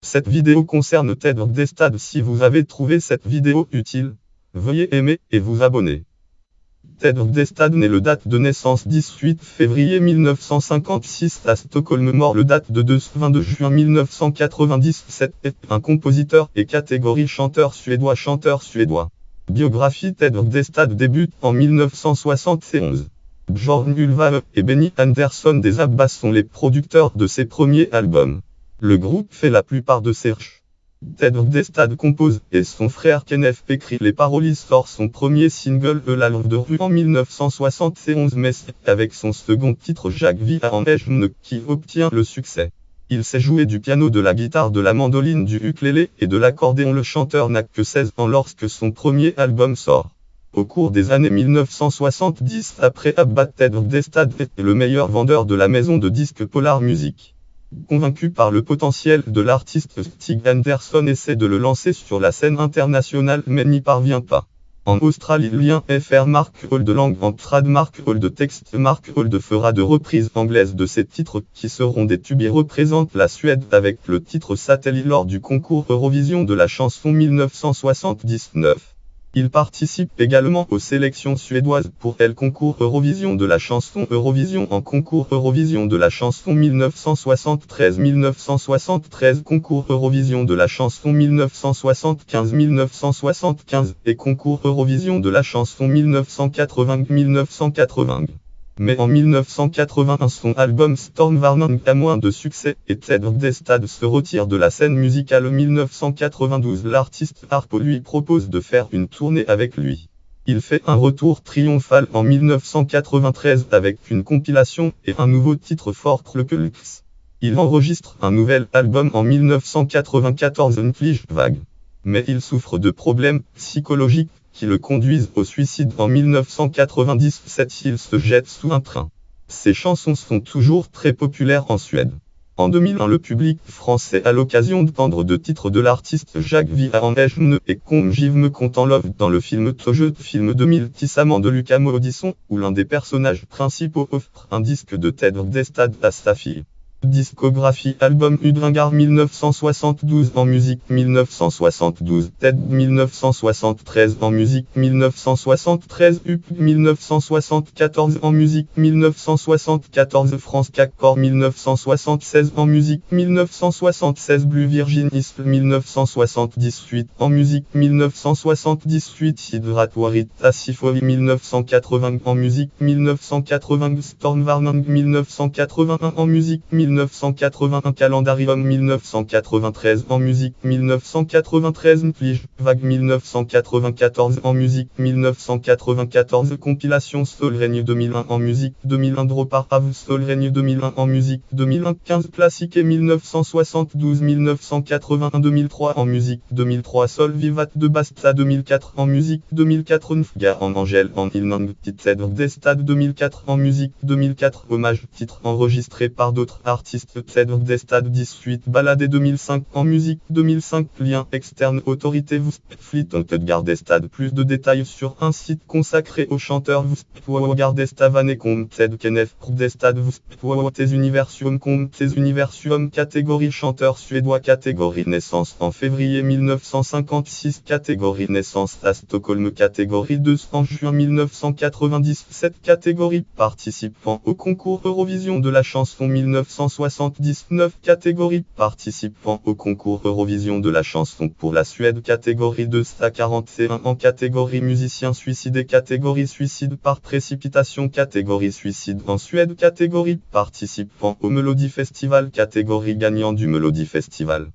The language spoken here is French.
Cette vidéo concerne Ted Gärdestad. Si vous avez trouvé cette vidéo utile, veuillez aimer et vous abonner. Ted Gärdestad naît le date de naissance 18 février 1956 à Stockholm, mort le date de 22 juin 1997, est un compositeur et catégorie chanteur suédois. Biographie. Ted Gärdestad débute en 1971. Björn Ulvaeus et Benny Andersson des Abbas sont les producteurs de ses premiers albums. Le groupe fait la plupart de ses recherches. Ted Gärdestad compose et son frère Kenneth écrit les paroles. Il sort son premier single La Langue de Rue en 1971, mais c'est avec son second titre Jag vi en Ejne qui obtient le succès. Il sait jouer du piano, de la guitare, de la mandoline, du ukulélé et de l'accordéon. Le chanteur n'a que 16 ans lorsque son premier album sort. Au cours des années 1970, après Abba, Ted Gärdestad est le meilleur vendeur de la maison de disques Polar Music. Convaincu par le potentiel de l'artiste, Stig Andersson essaie de le lancer sur la scène internationale mais n'y parvient pas. En Australie, Lien FR Mark Holdlang en trad Mark Hold texte. Mark Hold fera de reprises anglaises de ses titres qui seront des tubes. Il représente la Suède avec le titre Satellite lors du concours Eurovision de la chanson 1979. Il participe également aux sélections suédoises pour le concours Eurovision de la chanson Eurovision en concours Eurovision de la chanson 1973, concours Eurovision de la chanson 1975 et concours Eurovision de la chanson 1980. Mais en 1981 son album Stormvarning a moins de succès et Ted Gärdestad se retire de la scène musicale. En 1992, l'artiste Harpo lui propose de faire une tournée avec lui. Il fait un retour triomphal en 1993 avec une compilation et un nouveau titre Folklyks. Il enregistre un nouvel album en 1994, Unflige Vague. Mais il souffre de problèmes psychologiques qui le conduisent au suicide. En 1997, il se jette sous un train. Ses chansons sont toujours très populaires en Suède. En 2001, le public français a l'occasion d'entendre deux titres de l'artiste Jag vi en Ejne et Kom giv me content love dans le film Toje, film 2000 Tissamant de Luca Moodysson, où l'un des personnages principaux offre un disque de Ted Gärdestad à sa fille. Discographie. Album Udringar 1972 en musique 1972, Ted 1973 en musique 1973, Up 1974 en musique 1974, France Cacor 1976 en musique 1976, Blue Virgin Isle 1978 en musique 1978, Hydratory Tassifoli 1980 en musique 1980, Stormvarning 1981 en musique 1981, Calendarium 1993 en musique 1993, Unflige Vague 1994 en musique 1994, compilation Soul Regne 2001 en musique 2001, Dropar Have Soul Regne 2001 en musique 2015, Classique et 1972 1981 2003 en musique 2003, Sol Vivat de Basta 2004 en musique 2004, Nfga en Angèle en Ilnang Ted Gärdestad 2004 en musique 2004, hommage titre enregistré par d'autres artistes. Ted Gärdestad 18 Balade 2005 en musique 2005, lien externe autorité Fleet Ted Gärdestad. Plus de détails sur un site consacré au chanteur Gärdestad Vanekom Ted Kenneth Gärdestad Tes Universum catégorie chanteur suédois, catégorie naissance en février 1956, catégorie naissance à Stockholm, catégorie 200 juin 1997, catégorie participant au concours Eurovision de la chanson 1979, catégorie participant au concours Eurovision de la chanson pour la Suède, catégorie 241 en catégorie musicien suicidé, catégorie suicide par précipitation, catégorie suicide en Suède, catégorie participant au Melody Festival, catégorie gagnant du Melody Festival.